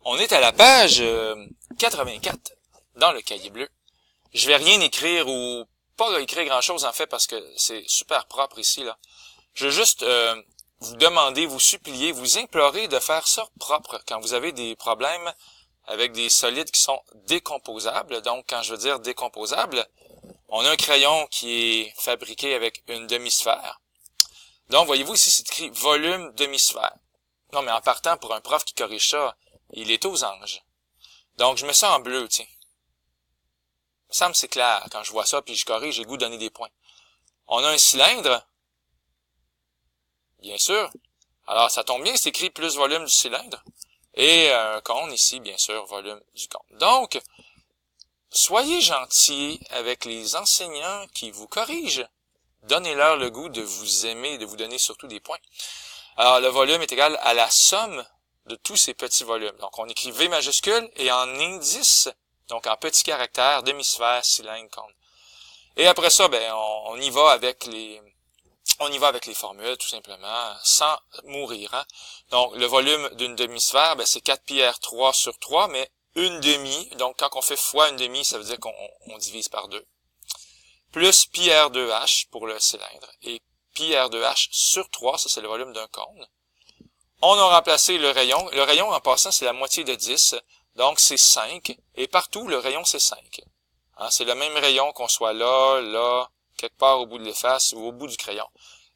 On est à la page 84 dans le cahier bleu. Je vais rien écrire ou pas écrire grand-chose en fait parce que c'est super propre ici là. Je veux juste vous demander, vous supplier, vous implorer de faire ça propre quand vous avez des problèmes avec des solides qui sont décomposables. Donc quand je veux dire décomposable, on a un crayon qui est fabriqué avec une demi-sphère. Donc voyez-vous ici c'est écrit volume demi-sphère. Non mais en partant pour un prof qui corrige ça, il est aux anges. Donc je mets ça en bleu, tiens. Il me semble que c'est clair. Quand je vois ça, puis je corrige, j'ai le goût de donner des points. On a un cylindre. Bien sûr. Alors, ça tombe bien, c'est écrit plus volume du cylindre. Et un cône ici, bien sûr, volume du cône. Donc, soyez gentils avec les enseignants qui vous corrigent. Donnez-leur le goût de vous aimer, de vous donner surtout des points. Alors, le volume est égal à la somme de tous ces petits volumes. Donc, on écrit V majuscule et en indice, donc en petits caractères, demi-sphère, cylindre, cône. Et après ça, ben, on y va avec les formules, tout simplement, sans mourir. Hein? Donc, le volume d'une demi-sphère, ben, c'est 4 pi R3 sur 3, mais une demi. Donc, quand on fait fois une demi, ça veut dire qu'on divise par 2. Plus pi R2H pour le cylindre. Et pi R2H sur 3, ça c'est le volume d'un cône. On a remplacé le rayon. Le rayon, en passant, c'est la moitié de 10. Donc, c'est 5. Et partout, le rayon, c'est 5. Hein, c'est le même rayon qu'on soit là, là, quelque part au bout de l'efface ou au bout du crayon.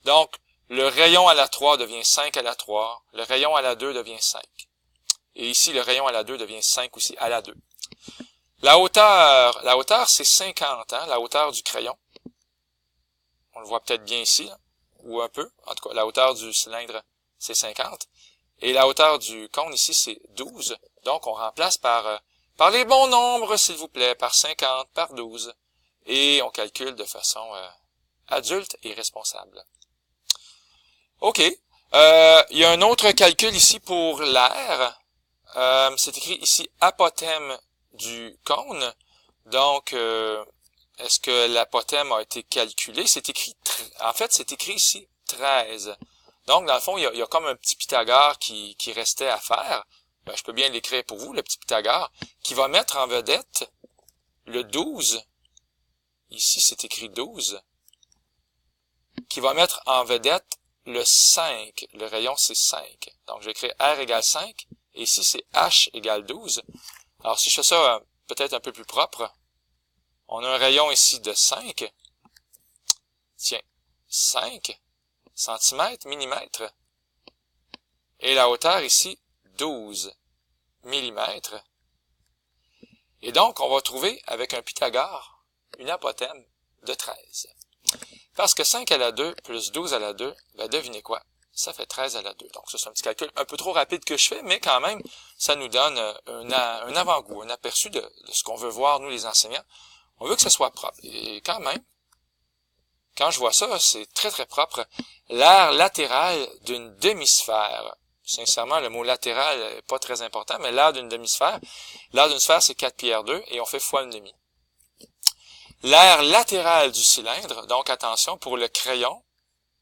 Donc, le rayon à la 3 devient 5 à la 3. Le rayon à la 2 devient 5. Et ici, le rayon à la 2 devient 5 aussi à la 2. La hauteur, c'est 50, hein, la hauteur du crayon. On le voit peut-être bien ici, là, ou un peu. En tout cas, la hauteur du cylindre, c'est 50. Et la hauteur du cône ici, c'est 12. Donc, on remplace par les bons nombres, s'il vous plaît, par 50, par 12. Et on calcule de façon adulte et responsable. OK. Il y a un autre calcul ici pour l'air. C'est écrit ici apothème du cône. Donc, est-ce que l'apothème a été calculé? C'est écrit, en fait, c'est écrit ici 13. Donc, dans le fond, il y a comme un petit Pythagore qui restait à faire. Ben, je peux bien l'écrire pour vous, le petit Pythagore, qui va mettre en vedette le 12. Ici, c'est écrit 12. Qui va mettre en vedette le 5. Le rayon, c'est 5. Donc, je vais écrire R égale 5. Et ici, c'est H égale 12. Alors, si je fais ça peut-être un peu plus propre, on a un rayon ici de 5. Tiens, 5 centimètres, millimètres. Et la hauteur ici, 12 millimètres. Et donc, on va trouver avec un Pythagore une apothème de 13. Parce que 5 à la 2 plus 12 à la 2, ben devinez quoi? Ça fait 13 à la 2. Donc ça, c'est un petit calcul un peu trop rapide que je fais, mais quand même, ça nous donne un avant-goût, un aperçu de ce qu'on veut voir, nous les enseignants. On veut que ça soit propre. Et quand même, quand je vois ça, c'est très très propre. L'aire latérale d'une demi-sphère. Sincèrement, le mot latéral n'est pas très important, mais l'aire d'une demi-sphère. L'aire d'une sphère, c'est 4 pi R2 et on fait fois une demi. L'aire latérale du cylindre, donc attention, pour le crayon,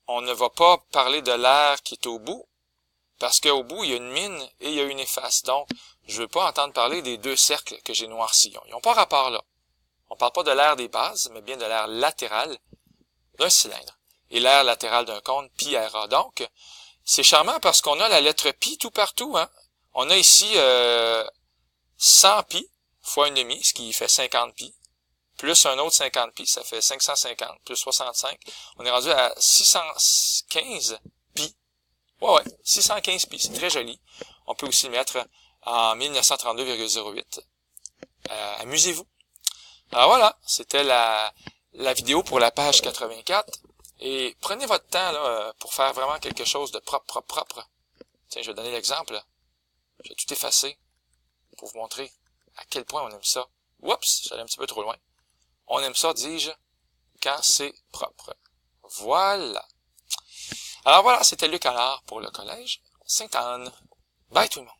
on ne va pas parler de l'aire qui est au bout, parce qu'au bout, il y a une mine et il y a une efface. Donc, je ne veux pas entendre parler des deux cercles que j'ai noircis. Ils n'ont pas rapport là. On ne parle pas de l'aire des bases, mais bien de l'aire latérale d'un cylindre. Et l'aire latérale d'un cône, pi RA. Donc, c'est charmant parce qu'on a la lettre pi tout partout. Hein? On a ici 100 pi fois une demi, ce qui fait 50 pi. Plus un autre 50 pi, ça fait 550, plus 65. On est rendu à 615 pi. Ouais, 615 pi, c'est très joli. On peut aussi le mettre en 1932,08. Amusez-vous. Alors voilà, c'était la vidéo pour la page 84. Et prenez votre temps là pour faire vraiment quelque chose de propre. Tiens, je vais donner l'exemple. Je vais tout effacer pour vous montrer à quel point on aime ça. Oups, j'allais un petit peu trop loin. On aime ça, dis-je, quand c'est propre. Voilà. Alors voilà, c'était Luc Allard pour le Collège Sainte-Anne. Bye tout le monde.